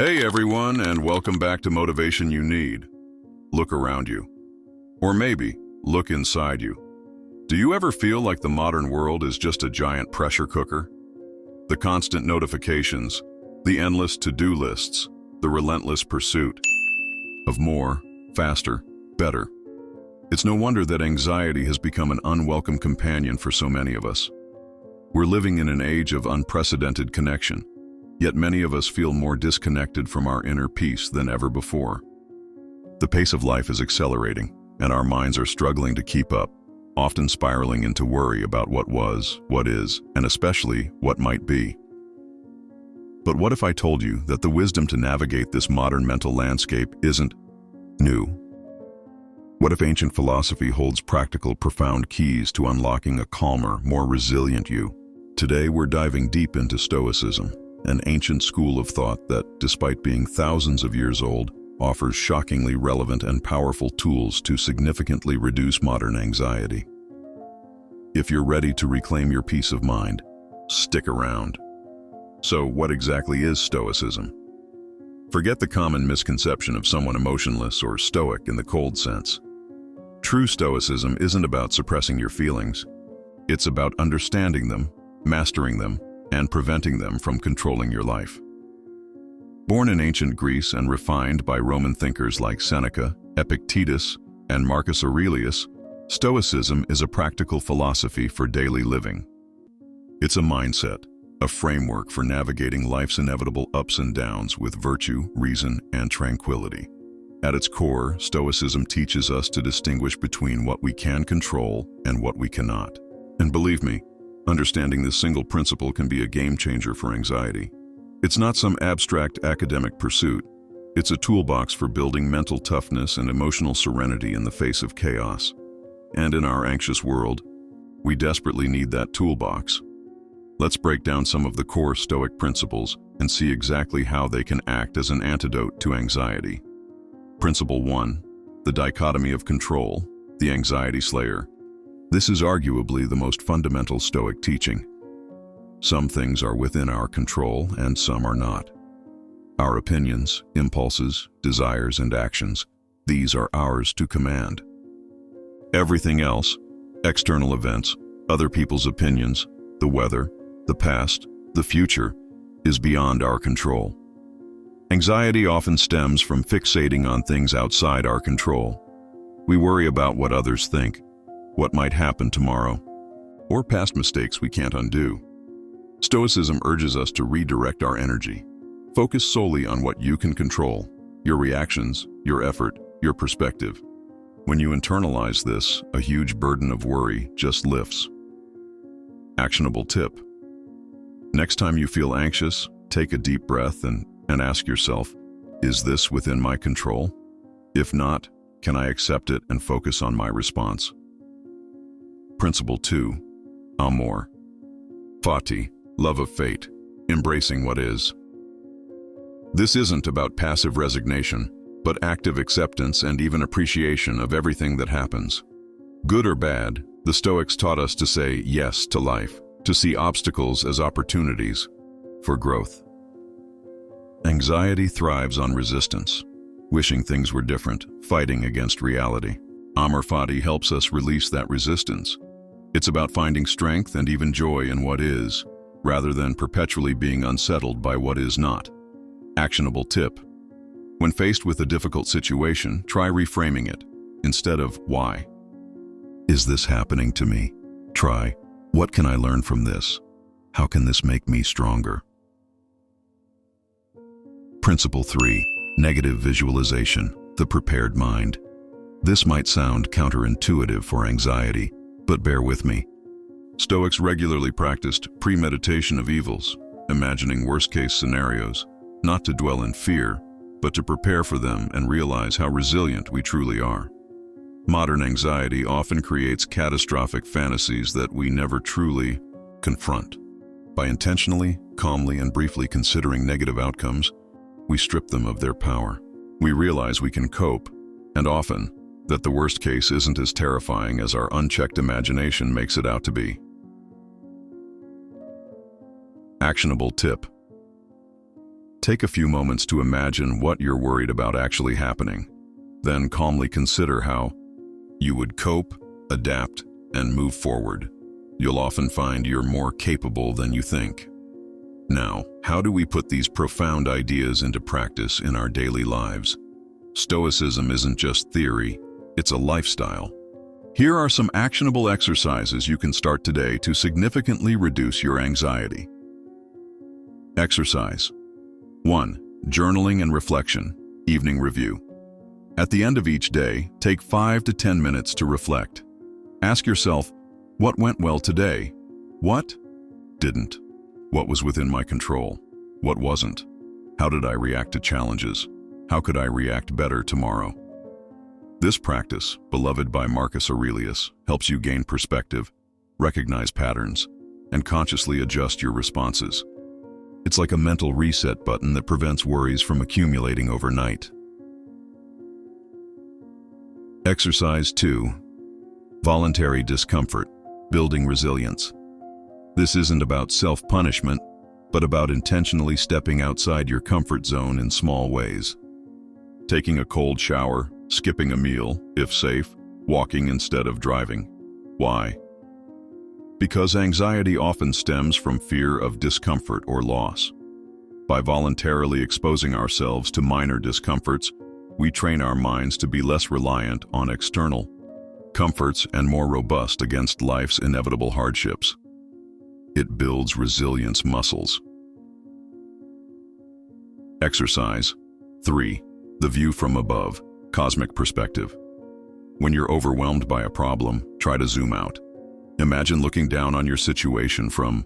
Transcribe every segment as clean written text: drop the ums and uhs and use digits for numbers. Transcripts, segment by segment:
Hey everyone, and welcome back to Motivation You Need. Look around you. Or maybe, look inside you. Do you ever feel like the modern world is just a giant pressure cooker? The constant notifications, the endless to-do lists, the relentless pursuit of more, faster, better. It's no wonder that anxiety has become an unwelcome companion for so many of us. We're living in an age of unprecedented connection. Yet many of us feel more disconnected from our inner peace than ever before. The pace of life is accelerating, and our minds are struggling to keep up, often spiraling into worry about what was, what is, and especially what might be. But what if I told you that the wisdom to navigate this modern mental landscape isn't new? What if ancient philosophy holds practical, profound keys to unlocking a calmer, more resilient you? Today we're diving deep into Stoicism, an ancient school of thought that, despite being thousands of years old, offers shockingly relevant and powerful tools to significantly reduce modern anxiety. If you're ready to reclaim your peace of mind, stick around. So, what exactly is Stoicism? Forget the common misconception of someone emotionless or stoic in the cold sense. True Stoicism isn't about suppressing your feelings. It's about understanding them, mastering them, and preventing them from controlling your life. Born in ancient Greece and refined by Roman thinkers like Seneca, Epictetus, and Marcus Aurelius, Stoicism is a practical philosophy for daily living. It's a mindset, a framework for navigating life's inevitable ups and downs with virtue, reason, and tranquility. At its core, Stoicism teaches us to distinguish between what we can control and what we cannot. And believe me, understanding this single principle can be a game changer for anxiety. It's not some abstract academic pursuit. It's a toolbox for building mental toughness and emotional serenity in the face of chaos. And in our anxious world, we desperately need that toolbox. Let's break down some of the core Stoic principles and see exactly how they can act as an antidote to anxiety. Principle 1. The Dichotomy of Control, the Anxiety Slayer. This is arguably the most fundamental Stoic teaching. Some things are within our control and some are not. Our opinions, impulses, desires, and actions, these are ours to command. Everything else, external events, other people's opinions, the weather, the past, the future, is beyond our control. Anxiety often stems from fixating on things outside our control. We worry about what others think, what might happen tomorrow, or past mistakes we can't undo. Stoicism urges us to redirect our energy. Focus solely on what you can control, your reactions, your effort, your perspective. When you internalize this, a huge burden of worry just lifts. Actionable tip. Next time you feel anxious, take a deep breath and ask yourself, is this within my control? If not, can I accept it and focus on my response? Principle 2. Amor Fati, love of fate, embracing what is. This isn't about passive resignation, but active acceptance and even appreciation of everything that happens. Good or bad, the Stoics taught us to say yes to life, to see obstacles as opportunities for growth. Anxiety thrives on resistance, wishing things were different, fighting against reality. Amor Fati helps us release that resistance. It's about finding strength and even joy in what is, rather than perpetually being unsettled by what is not. Actionable tip. When faced with a difficult situation, try reframing it. Instead of, why? Is this happening to me? Try, what can I learn from this? How can this make me stronger? Principle 3. Negative visualization, the prepared mind. This might sound counterintuitive for anxiety, but bear with me. Stoics regularly practiced premeditation of evils, imagining worst-case scenarios, not to dwell in fear, but to prepare for them and realize how resilient we truly are. Modern anxiety often creates catastrophic fantasies that we never truly confront. By intentionally, calmly, and briefly considering negative outcomes, we strip them of their power. We realize we can cope, and often, that the worst case isn't as terrifying as our unchecked imagination makes it out to be. Actionable tip. Take a few moments to imagine what you're worried about actually happening. Then calmly consider how you would cope, adapt, and move forward. You'll often find you're more capable than you think. Now, how do we put these profound ideas into practice in our daily lives? Stoicism isn't just theory, it's a lifestyle. Here are some actionable exercises you can start today to significantly reduce your anxiety. Exercise 1. Journaling and reflection, evening review. At the end of each day, take 5 to 10 minutes to reflect. Ask yourself, what went well today? What didn't? What was within my control? What wasn't? How did I react to challenges? How could I react better tomorrow? This practice, beloved by Marcus Aurelius, helps you gain perspective, recognize patterns, and consciously adjust your responses. It's like a mental reset button that prevents worries from accumulating overnight. Exercise 2. Voluntary discomfort, building resilience. This isn't about self-punishment, but about intentionally stepping outside your comfort zone in small ways. Taking a cold shower, skipping a meal, if safe, walking instead of driving. Why? Because anxiety often stems from fear of discomfort or loss. By voluntarily exposing ourselves to minor discomforts, we train our minds to be less reliant on external comforts and more robust against life's inevitable hardships. It builds resilience muscles. Exercise 3. The view from above, cosmic perspective. When you're overwhelmed by a problem, try to zoom out. Imagine looking down on your situation from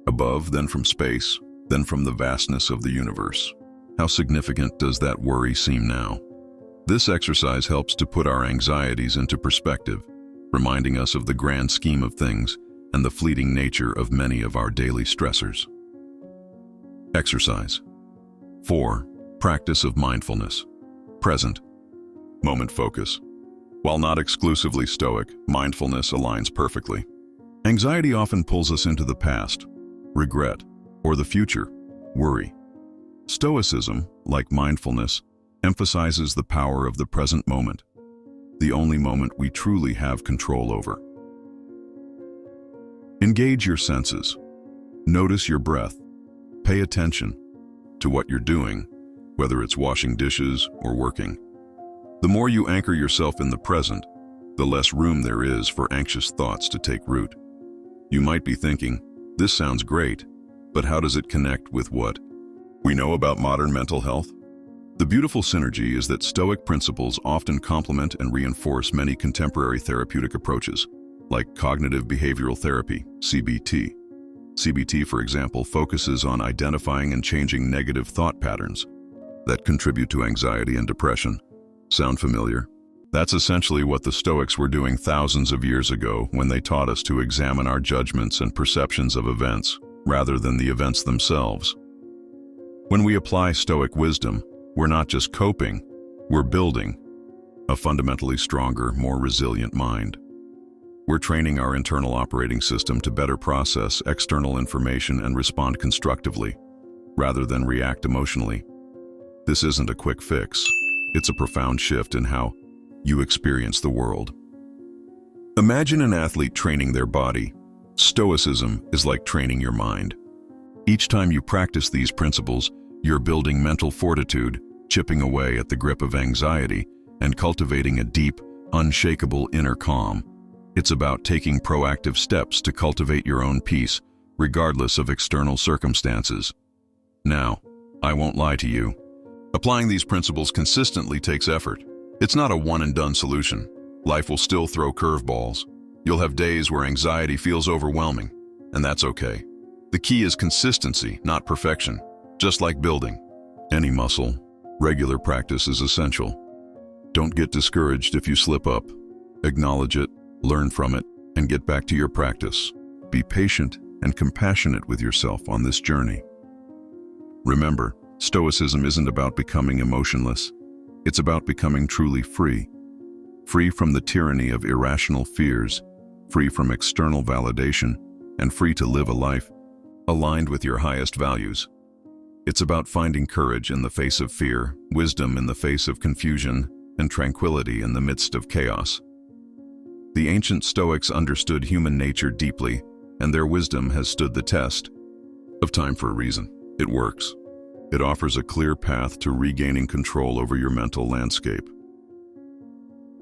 above, then from space, then from the vastness of the universe. How significant does that worry seem now? This exercise helps to put our anxieties into perspective, reminding us of the grand scheme of things and the fleeting nature of many of our daily stressors. Exercise 4. Practice of mindfulness. Present moment focus. While not exclusively Stoic, mindfulness aligns perfectly. Anxiety often pulls us into the past, regret, or the future, worry. Stoicism, like mindfulness, emphasizes the power of the present moment, the only moment we truly have control over. Engage your senses. Notice your breath. Pay attention to what you're doing, whether it's washing dishes or working. The more you anchor yourself in the present, the less room there is for anxious thoughts to take root. You might be thinking, this sounds great, but how does it connect with what we know about modern mental health? The beautiful synergy is that Stoic principles often complement and reinforce many contemporary therapeutic approaches, like cognitive behavioral therapy, CBT. CBT, for example, focuses on identifying and changing negative thought patterns that contribute to anxiety and depression. Sound familiar? That's essentially what the Stoics were doing thousands of years ago when they taught us to examine our judgments and perceptions of events, rather than the events themselves. When we apply Stoic wisdom, we're not just coping, we're building a fundamentally stronger, more resilient mind. We're training our internal operating system to better process external information and respond constructively, rather than react emotionally. This isn't a quick fix. It's a profound shift in how you experience the world. Imagine an athlete training their body. Stoicism is like training your mind. Each time you practice these principles, you're building mental fortitude, chipping away at the grip of anxiety, and cultivating a deep, unshakable inner calm. It's about taking proactive steps to cultivate your own peace, regardless of external circumstances. Now, I won't lie to you. Applying these principles consistently takes effort. It's not a one-and-done solution. Life will still throw curveballs. You'll have days where anxiety feels overwhelming, and that's okay. The key is consistency, not perfection. Just like building any muscle, regular practice is essential. Don't get discouraged if you slip up. Acknowledge it, learn from it, and get back to your practice. Be patient and compassionate with yourself on this journey. Remember, Stoicism isn't about becoming emotionless. It's about becoming truly free. Free from the tyranny of irrational fears, free from external validation, and free to live a life aligned with your highest values. It's about finding courage in the face of fear, wisdom in the face of confusion, and tranquility in the midst of chaos. The ancient Stoics understood human nature deeply, and their wisdom has stood the test of time for a reason. It works. It offers a clear path to regaining control over your mental landscape.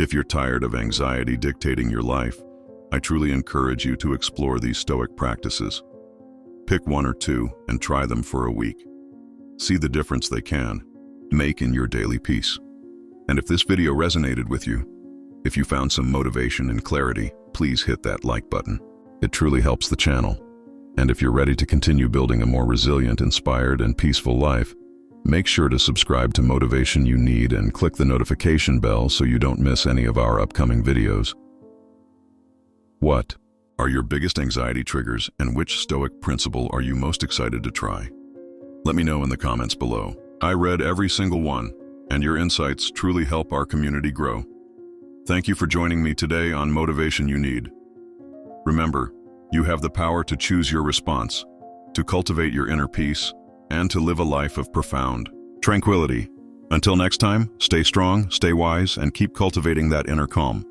If you're tired of anxiety dictating your life, I truly encourage you to explore these Stoic practices. Pick one or two and try them for a week. See the difference they can make in your daily peace. And if this video resonated with you, if you found some motivation and clarity, please hit that like button. It truly helps the channel. And if you're ready to continue building a more resilient, inspired, and peaceful life, make sure to subscribe to Motivation You Need and click the notification bell so you don't miss any of our upcoming videos. What are your biggest anxiety triggers, and which Stoic principle are you most excited to try? Let me know in the comments below. I read every single one, and your insights truly help our community grow. Thank you for joining me today on Motivation You Need. Remember, you have the power to choose your response, to cultivate your inner peace, and to live a life of profound tranquility. Until next time, stay strong, stay wise, and keep cultivating that inner calm.